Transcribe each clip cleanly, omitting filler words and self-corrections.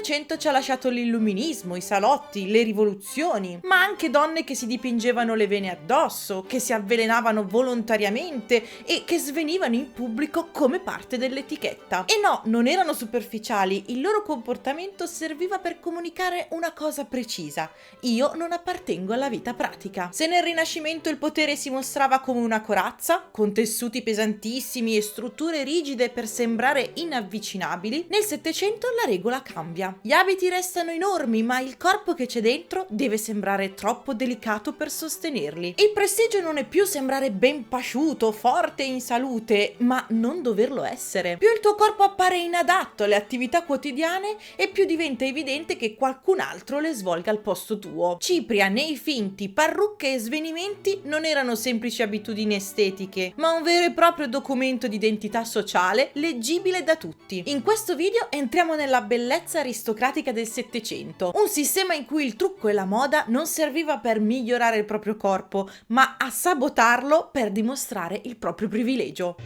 Settecento ci ha lasciato l'illuminismo, i salotti, le rivoluzioni, ma anche donne che si dipingevano le vene addosso, che si avvelenavano volontariamente e che svenivano in pubblico come parte dell'etichetta. E no, non erano superficiali, il loro comportamento serviva per comunicare una cosa precisa: io non appartengo alla vita pratica. Se nel Rinascimento il potere si mostrava come una corazza, con tessuti pesantissimi e strutture rigide per sembrare inavvicinabili, nel Settecento la regola cambia. Gli abiti restano enormi, ma il corpo che c'è dentro deve sembrare troppo delicato per sostenerli. Il prestigio non è più sembrare ben pasciuto, forte e in salute, ma non doverlo essere. Più il tuo corpo appare inadatto alle attività quotidiane e più diventa evidente che qualcun altro le svolga al posto tuo. Cipria, nei finti, parrucche e svenimenti non erano semplici abitudini estetiche, ma un vero e proprio documento di identità sociale leggibile da tutti. In questo video entriamo nella bellezza aristocratica del Settecento, un sistema in cui il trucco e la moda non serviva per migliorare il proprio corpo, ma a sabotarlo per dimostrare il proprio privilegio.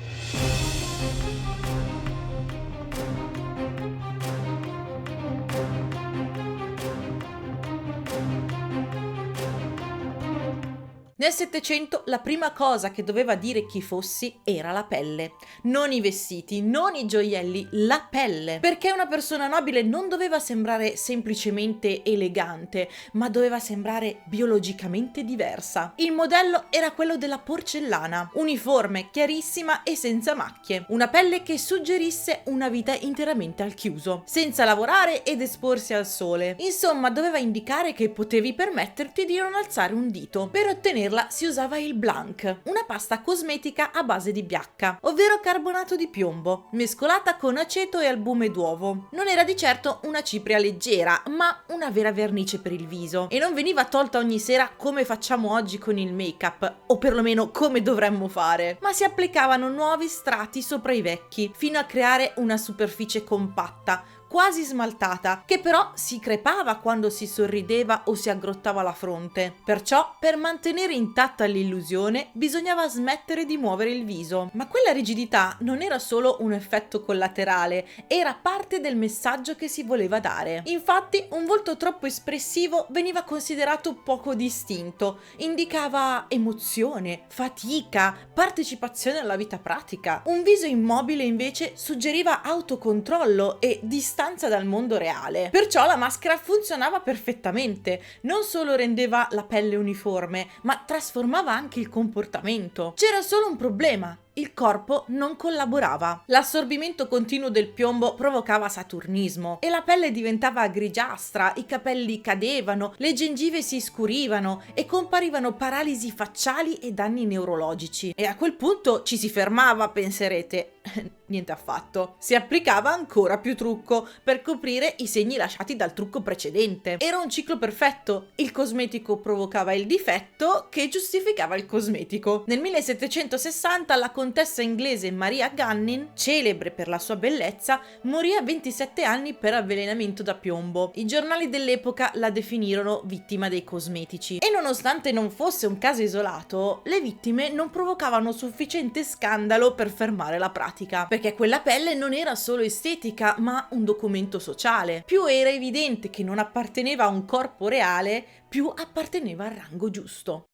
Nel Settecento la prima cosa che doveva dire chi fossi era la pelle. Non i vestiti, non i gioielli, la pelle. Perché una persona nobile non doveva sembrare semplicemente elegante, ma doveva sembrare biologicamente diversa. Il modello era quello della porcellana, uniforme, chiarissima e senza macchie. Una pelle che suggerisse una vita interamente al chiuso, senza lavorare ed esporsi al sole. Insomma, doveva indicare che potevi permetterti di non alzare un dito. Per ottenere si usava il Blanc, una pasta cosmetica a base di biacca, ovvero carbonato di piombo, mescolata con aceto e albume d'uovo. Non era di certo una cipria leggera, ma una vera vernice per il viso, e non veniva tolta ogni sera come facciamo oggi con il make-up, o perlomeno come dovremmo fare, ma si applicavano nuovi strati sopra i vecchi, fino a creare una superficie compatta, quasi smaltata, che però si crepava quando si sorrideva o si aggrottava la fronte. Perciò, per mantenere intatta l'illusione, bisognava smettere di muovere il viso. Ma quella rigidità non era solo un effetto collaterale, era parte del messaggio che si voleva dare. Infatti, un volto troppo espressivo veniva considerato poco distinto, indicava emozione, fatica, partecipazione alla vita pratica. Un viso immobile invece suggeriva autocontrollo e distanza dal mondo reale. Perciò la maschera funzionava perfettamente, non solo rendeva la pelle uniforme, ma trasformava anche il comportamento. C'era solo un problema: il corpo non collaborava. L'assorbimento continuo del piombo provocava saturnismo e la pelle diventava grigiastra, i capelli cadevano, le gengive si scurivano e comparivano paralisi facciali e danni neurologici. E a quel punto ci si fermava, penserete. Niente affatto. Si applicava ancora più trucco per coprire i segni lasciati dal trucco precedente. Era un ciclo perfetto. Il cosmetico provocava il difetto che giustificava il cosmetico. Nel 1760 la contessa inglese Maria Gunning, celebre per la sua bellezza, morì a 27 anni per avvelenamento da piombo. I giornali dell'epoca la definirono vittima dei cosmetici. E nonostante non fosse un caso isolato, le vittime non provocavano sufficiente scandalo per fermare la pratica. Perché quella pelle non era solo estetica, ma un documento sociale. Più era evidente che non apparteneva a un corpo reale, più apparteneva al rango giusto.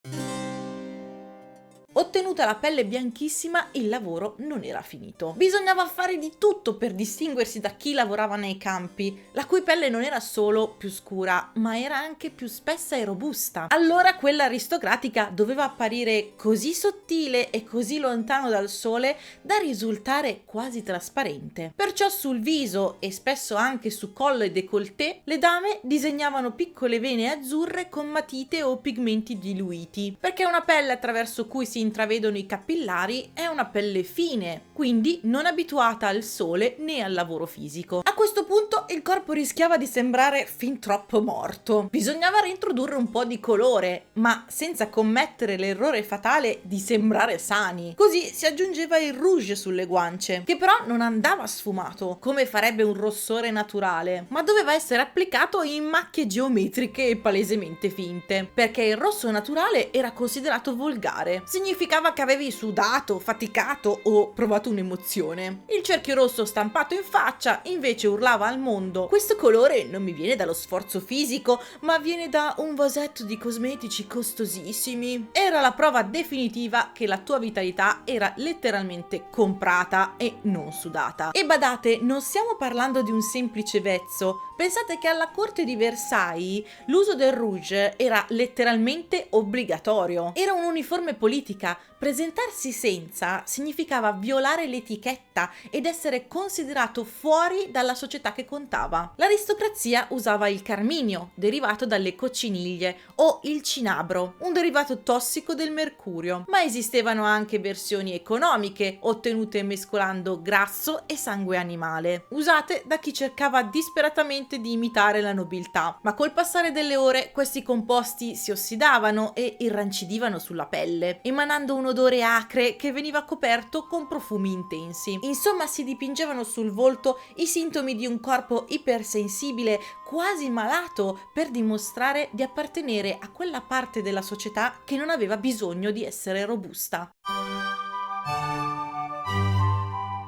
Ottenuta la pelle bianchissima, il lavoro non era finito. Bisognava fare di tutto per distinguersi da chi lavorava nei campi, la cui pelle non era solo più scura, ma era anche più spessa e robusta. Allora quella aristocratica doveva apparire così sottile e così lontano dal sole da risultare quasi trasparente. Perciò sul viso e spesso anche su collo e décolleté, le dame disegnavano piccole vene azzurre con matite o pigmenti diluiti, perché una pelle attraverso cui si intravedono i capillari è una pelle fine, quindi non abituata al sole né al lavoro fisico. A questo punto il corpo rischiava di sembrare fin troppo morto. Bisognava reintrodurre un po' di colore, ma senza commettere l'errore fatale di sembrare sani. Così si aggiungeva il rouge sulle guance, che però non andava sfumato, come farebbe un rossore naturale, ma doveva essere applicato in macchie geometriche e palesemente finte, perché il rosso naturale era considerato volgare. Significava significava che avevi sudato, faticato o provato un'emozione. Il cerchio rosso stampato in faccia invece urlava al mondo: questo colore non mi viene dallo sforzo fisico, ma viene da un vasetto di cosmetici costosissimi. Era la prova definitiva che la tua vitalità era letteralmente comprata e non sudata. E badate, non stiamo parlando di un semplice vezzo. Pensate che alla corte di Versailles l'uso del rouge era letteralmente obbligatorio. Era un'uniforme politica. Presentarsi senza significava violare l'etichetta ed essere considerato fuori dalla società che contava. L'aristocrazia usava il carminio, derivato dalle cocciniglie, o il cinabro, un derivato tossico del mercurio. Ma esistevano anche versioni economiche, ottenute mescolando grasso e sangue animale, usate da chi cercava disperatamente di imitare la nobiltà. Ma col passare delle ore questi composti si ossidavano e irrancidivano sulla pelle, emanando un odore acre che veniva coperto con profumi intensi. Insomma, si dipingevano sul volto i sintomi di un corpo ipersensibile, quasi malato, per dimostrare di appartenere a quella parte della società che non aveva bisogno di essere robusta.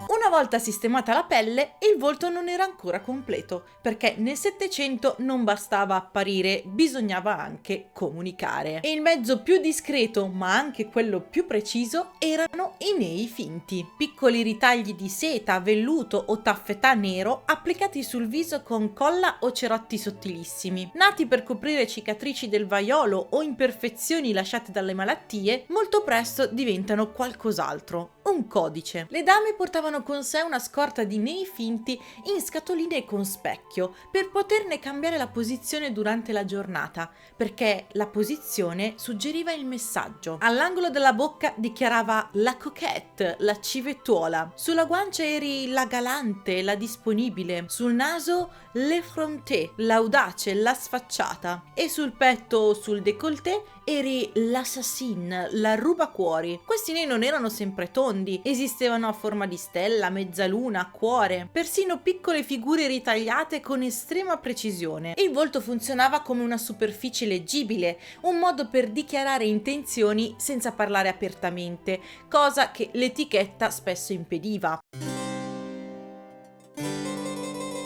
Una volta sistemata la pelle, il volto non era ancora completo, perché nel Settecento non bastava apparire, bisognava anche comunicare. E il mezzo più discreto, ma anche quello più preciso, erano i nei finti. Piccoli ritagli di seta, velluto o taffetà nero applicati sul viso con colla o cerotti sottilissimi. Nati per coprire cicatrici del vaiolo o imperfezioni lasciate dalle malattie, molto presto diventano qualcos'altro. Un codice. Le dame portavano con sé una scorta di nei finti in scatoline con specchio per poterne cambiare la posizione durante la giornata, perché la posizione suggeriva il messaggio. All'angolo della bocca dichiarava la coquette, la civettuola. Sulla guancia eri la galante, la disponibile. Sul naso l'effronté, l'audace, la sfacciata. E sul petto o sul décolleté eri l'assassine, la rubacuori. Questi nei non erano sempre tondi, esistevano a forma di stella, mezzaluna, cuore, persino piccole figure ritagliate con estrema precisione. Il volto funzionava come una superficie leggibile, un modo per dichiarare intenzioni senza parlare apertamente, cosa che l'etichetta spesso impediva.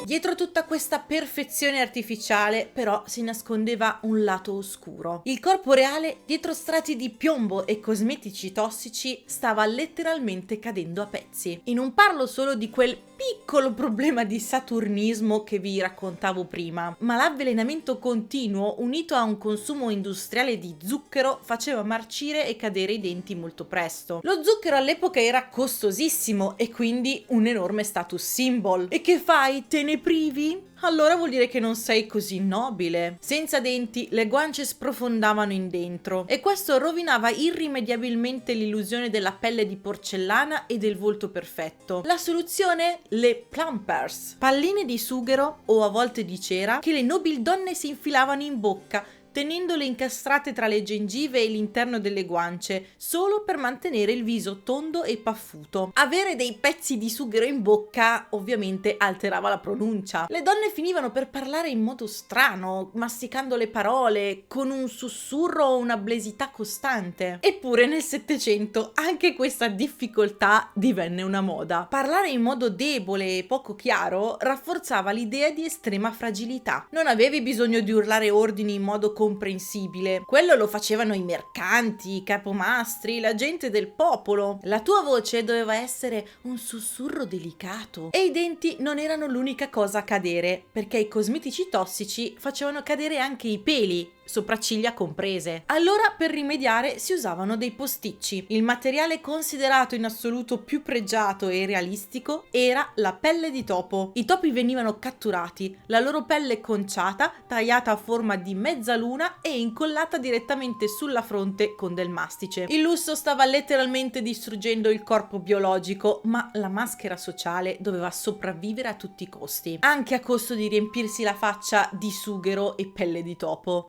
Dietro tutta questa perfezione artificiale, però, si nascondeva un lato oscuro. Il corpo reale, dietro strati di piombo e cosmetici tossici, stava letteralmente cadendo a pezzi. E non parlo solo di quel piccolo problema di saturnismo che vi raccontavo prima, ma l'avvelenamento continuo, unito a un consumo industriale di zucchero, faceva marcire e cadere i denti molto presto. Lo zucchero all'epoca era costosissimo e quindi un enorme status symbol. E che fai? Te ne privi? Allora vuol dire che non sei così nobile. Senza denti, le guance sprofondavano in dentro e questo rovinava irrimediabilmente l'illusione della pelle di porcellana e del volto perfetto. La soluzione? Le plumpers, palline di sughero o a volte di cera che le nobildonne si infilavano in bocca, tenendole incastrate tra le gengive e l'interno delle guance, solo per mantenere il viso tondo e paffuto. Avere dei pezzi di sughero in bocca ovviamente alterava la pronuncia. Le donne finivano per parlare in modo strano, masticando le parole, con un sussurro o una blesità costante. Eppure nel Settecento anche questa difficoltà divenne una moda. Parlare in modo debole e poco chiaro rafforzava l'idea di estrema fragilità. Non avevi bisogno di urlare ordini in modo comprensibile. Quello lo facevano i mercanti, i capomastri, la gente del popolo. La tua voce doveva essere un sussurro delicato. E i denti non erano l'unica cosa a cadere, perché i cosmetici tossici facevano cadere anche i peli, sopracciglia comprese. Allora, per rimediare, si usavano dei posticci. Il materiale considerato in assoluto più pregiato e realistico era la pelle di topo. I topi venivano catturati, la loro pelle conciata, tagliata a forma di mezzaluna e incollata direttamente sulla fronte con del mastice. Il lusso stava letteralmente distruggendo il corpo biologico, ma la maschera sociale doveva sopravvivere a tutti i costi, anche a costo di riempirsi la faccia di sughero e pelle di topo.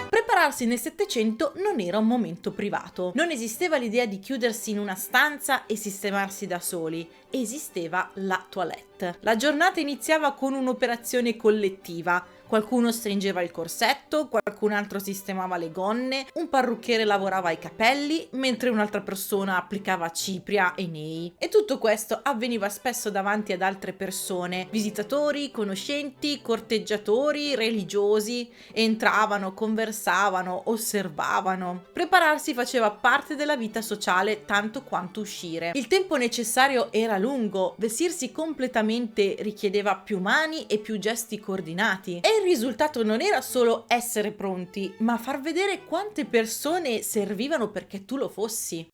Prepararsi nel Settecento non era un momento privato. Non esisteva l'idea di chiudersi in una stanza e sistemarsi da soli. Esisteva la toilette. La giornata iniziava con un'operazione collettiva. Qualcuno stringeva il corsetto, qualcuno qualcun altro sistemava le gonne, un parrucchiere lavorava ai capelli, mentre un'altra persona applicava cipria e nei. E tutto questo avveniva spesso davanti ad altre persone, visitatori, conoscenti, corteggiatori, religiosi. Entravano, conversavano, osservavano. Prepararsi faceva parte della vita sociale tanto quanto uscire. Il tempo necessario era lungo, vestirsi completamente richiedeva più mani e più gesti coordinati. E il risultato non era solo essere pronti, ma far vedere quante persone servivano perché tu lo fossi.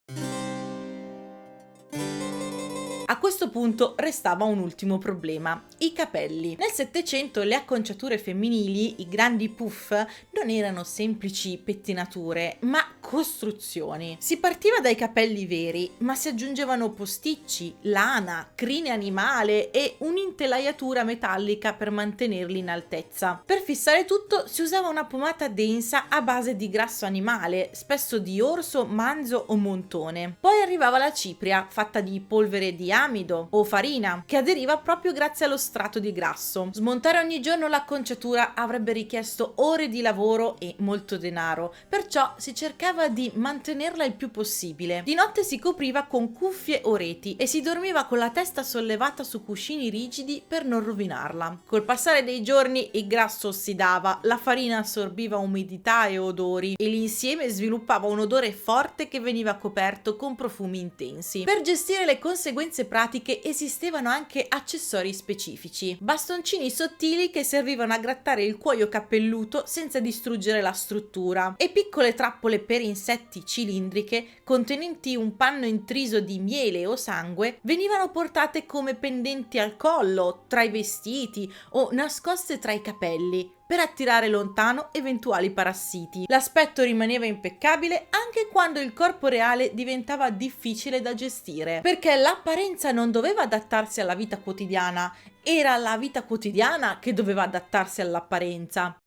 A questo punto restava un ultimo problema: i capelli. Nel Settecento le acconciature femminili, i grandi puff, non erano semplici pettinature, ma costruzioni. Si partiva dai capelli veri, ma si aggiungevano posticci, lana, crine animale e un'intelaiatura metallica per mantenerli in altezza. Per fissare tutto si usava una pomata densa a base di grasso animale, spesso di orso, manzo o montone. Poi arrivava la cipria, fatta di polvere di amido o farina, che aderiva proprio grazie allo strato di grasso. Smontare ogni giorno l'acconciatura avrebbe richiesto ore di lavoro e molto denaro, perciò si cercava di mantenerla il più possibile. Di notte si copriva con cuffie o reti e si dormiva con la testa sollevata su cuscini rigidi per non rovinarla. Col passare dei giorni il grasso ossidava, la farina assorbiva umidità e odori e l'insieme sviluppava un odore forte che veniva coperto con profumi intensi. Per gestire le conseguenze pratiche esistevano anche accessori specifici, bastoncini sottili che servivano a grattare il cuoio capelluto senza distruggere la struttura, e piccole trappole per insetti cilindriche contenenti un panno intriso di miele o sangue venivano portate come pendenti al collo, tra i vestiti o nascoste tra i capelli, per attirare lontano eventuali parassiti. L'aspetto rimaneva impeccabile anche quando il corpo reale diventava difficile da gestire, perché l'apparenza non doveva adattarsi alla vita quotidiana, era la vita quotidiana che doveva adattarsi all'apparenza.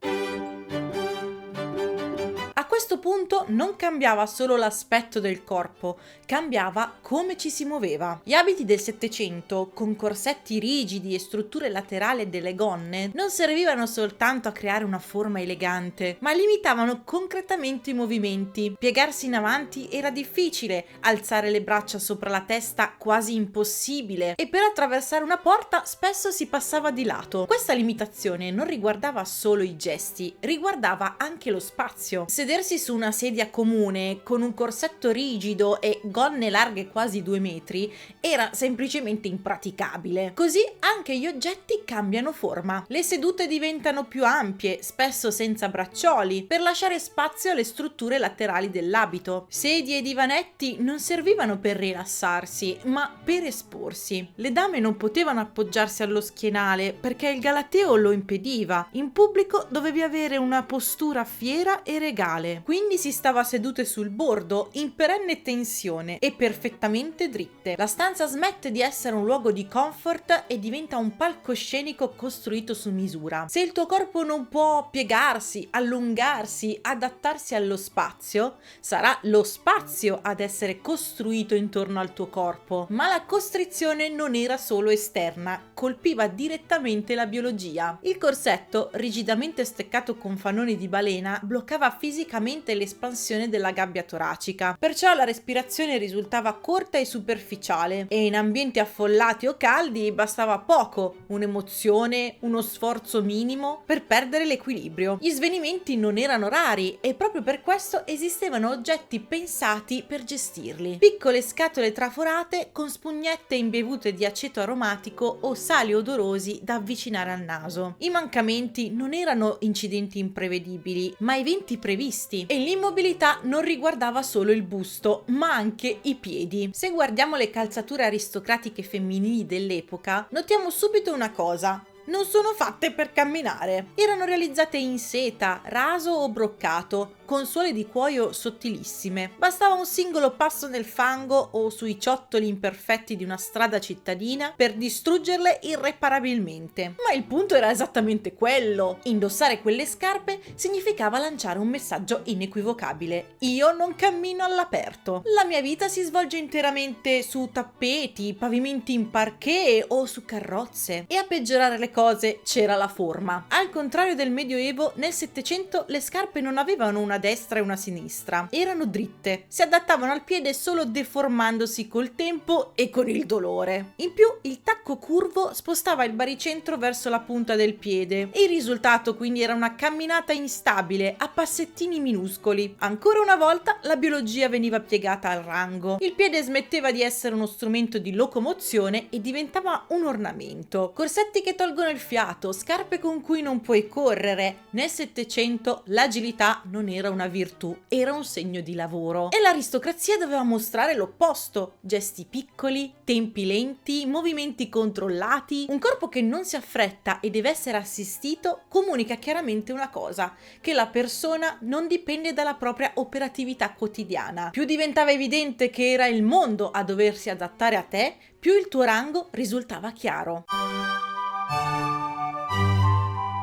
A questo punto non cambiava solo l'aspetto del corpo, cambiava come ci si muoveva. Gli abiti del Settecento, con corsetti rigidi e strutture laterali delle gonne, non servivano soltanto a creare una forma elegante, ma limitavano concretamente i movimenti. Piegarsi in avanti era difficile, alzare le braccia sopra la testa quasi impossibile, e per attraversare una porta spesso si passava di lato. Questa limitazione non riguardava solo i gesti, riguardava anche lo spazio. Sedersi su una sedia comune con un corsetto rigido e gonne larghe quasi 2 metri era semplicemente impraticabile. Così anche gli oggetti cambiano forma. Le sedute diventano più ampie, spesso senza braccioli, per lasciare spazio alle strutture laterali dell'abito. Sedie e divanetti non servivano per rilassarsi, ma per esporsi. Le dame non potevano appoggiarsi allo schienale perché il galateo lo impediva. In pubblico dovevi avere una postura fiera e regale. Quindi si stava sedute sul bordo, in perenne tensione e perfettamente dritte. La stanza smette di essere un luogo di comfort e diventa un palcoscenico costruito su misura. Se il tuo corpo non può piegarsi, allungarsi, adattarsi allo spazio, sarà lo spazio ad essere costruito intorno al tuo corpo. Ma la costrizione non era solo esterna, colpiva direttamente la biologia. Il corsetto, rigidamente steccato con fanoni di balena, bloccava fisicamente l'espansione della gabbia toracica, perciò la respirazione risultava corta e superficiale, e in ambienti affollati o caldi bastava poco, un'emozione, uno sforzo minimo per perdere l'equilibrio. Gli svenimenti non erano rari e proprio per questo esistevano oggetti pensati per gestirli. Piccole scatole traforate con spugnette imbevute di aceto aromatico o sali odorosi da avvicinare al naso. I mancamenti non erano incidenti imprevedibili, ma eventi previsti, e l'immobilità non riguardava solo il busto, ma anche i piedi. Se guardiamo le calzature aristocratiche femminili dell'epoca, notiamo subito una cosa: non sono fatte per camminare. Erano realizzate in seta, raso o broccato, con suole di cuoio sottilissime. Bastava un singolo passo nel fango o sui ciottoli imperfetti di una strada cittadina per distruggerle irreparabilmente. Ma il punto era esattamente quello. Indossare quelle scarpe significava lanciare un messaggio inequivocabile: io non cammino all'aperto. La mia vita si svolge interamente su tappeti, pavimenti in parquet o su carrozze. E a peggiorare le cose c'era la forma. Al contrario del Medioevo, nel Settecento le scarpe non avevano una destra e una sinistra, erano dritte. Si adattavano al piede solo deformandosi col tempo e con il dolore. In più, il tacco curvo spostava il baricentro verso la punta del piede e il risultato quindi era una camminata instabile a passettini minuscoli. Ancora una volta la biologia veniva piegata al rango. Il piede smetteva di essere uno strumento di locomozione e diventava un ornamento. Corsetti che tolgono il fiato, scarpe con cui non puoi correre. Nel Settecento l'agilità non era una virtù, era un segno di lavoro. E l'aristocrazia doveva mostrare l'opposto: gesti piccoli, tempi lenti, movimenti controllati. Un corpo che non si affretta e deve essere assistito comunica chiaramente una cosa: che la persona non dipende dalla propria operatività quotidiana. Più diventava evidente che era il mondo a doversi adattare a te, più il tuo rango risultava chiaro.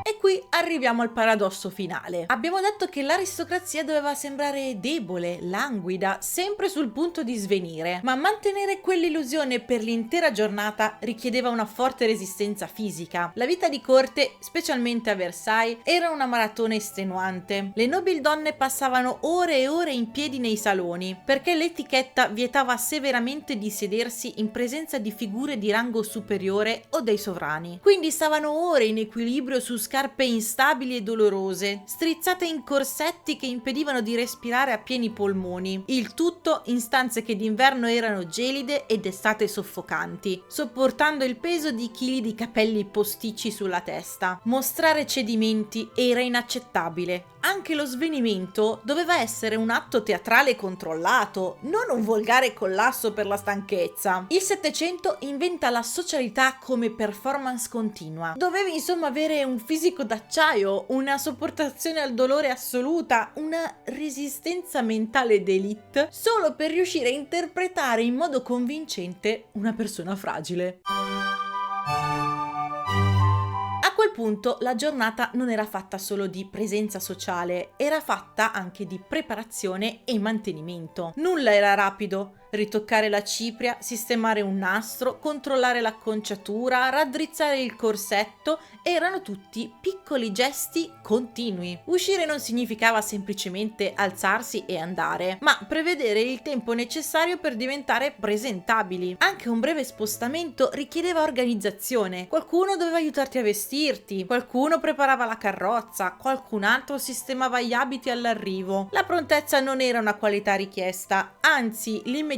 E qui arriviamo al paradosso finale. Abbiamo detto che l'aristocrazia doveva sembrare debole, languida, sempre sul punto di svenire, ma mantenere quell'illusione per l'intera giornata richiedeva una forte resistenza fisica. La vita di corte, specialmente a Versailles, era una maratona estenuante. Le nobili donne passavano ore e ore in piedi nei saloni, perché l'etichetta vietava severamente di sedersi in presenza di figure di rango superiore o dei sovrani. Quindi stavano ore in equilibrio su scarpe instabili e dolorose, strizzate in corsetti che impedivano di respirare a pieni polmoni, il tutto in stanze che d'inverno erano gelide ed d'estate soffocanti, sopportando il peso di chili di capelli posticci sulla testa. Mostrare cedimenti era inaccettabile. Anche lo svenimento doveva essere un atto teatrale controllato, non un volgare collasso per la stanchezza. Il Settecento inventa la socialità come performance continua. Dovevi insomma avere un fisico d'acciaio, una sopportazione al dolore assoluta, una resistenza mentale d'élite, solo per riuscire a interpretare in modo convincente una persona fragile. A quel punto la giornata non era fatta solo di presenza sociale, era fatta anche di preparazione e mantenimento. Nulla era rapido. Ritoccare la cipria, sistemare un nastro, controllare l'acconciatura, raddrizzare il corsetto, erano tutti piccoli gesti continui. Uscire non significava semplicemente alzarsi e andare, ma prevedere il tempo necessario per diventare presentabili. Anche un breve spostamento richiedeva organizzazione. Qualcuno doveva aiutarti a vestirti, qualcuno preparava la carrozza, qualcun altro sistemava gli abiti all'arrivo. La prontezza non era una qualità richiesta, anzi l'immediatezza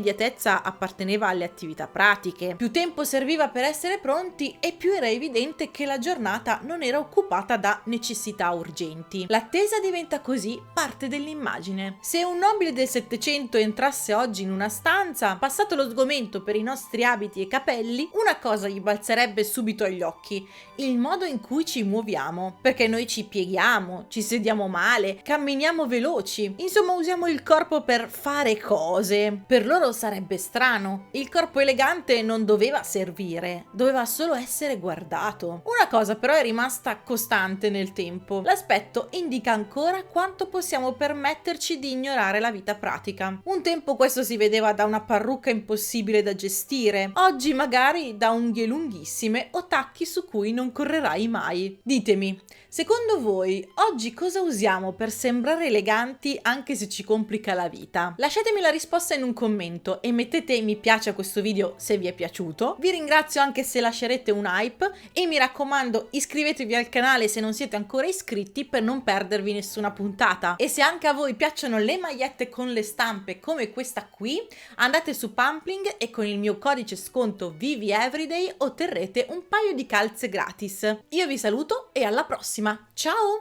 apparteneva alle attività pratiche. Più tempo serviva per essere pronti e più era evidente che la giornata non era occupata da necessità urgenti. L'attesa diventa così parte dell'immagine. Se un nobile del Settecento entrasse oggi in una stanza, passato lo sgomento per i nostri abiti e capelli, una cosa gli balzerebbe subito agli occhi: il modo in cui ci muoviamo. Perché noi ci pieghiamo, ci sediamo male, camminiamo veloci, insomma usiamo il corpo per fare cose. Per loro sarebbe strano. Il corpo elegante non doveva servire, doveva solo essere guardato. Una cosa però è rimasta costante nel tempo. L'aspetto indica ancora quanto possiamo permetterci di ignorare la vita pratica. Un tempo questo si vedeva da una parrucca impossibile da gestire, oggi magari da unghie lunghissime o tacchi su cui non correrai mai. Ditemi, secondo voi oggi cosa usiamo per sembrare eleganti anche se ci complica la vita? Lasciatemi la risposta in un commento e mettete mi piace a questo video se vi è piaciuto. Vi ringrazio anche se lascerete un hype e mi raccomando iscrivetevi al canale se non siete ancora iscritti per non perdervi nessuna puntata. E se anche a voi piacciono le magliette con le stampe come questa qui, andate su Pumpling e con il mio codice sconto ViviEveryday otterrete un paio di calze gratis. Io vi saluto e alla prossima, ciao!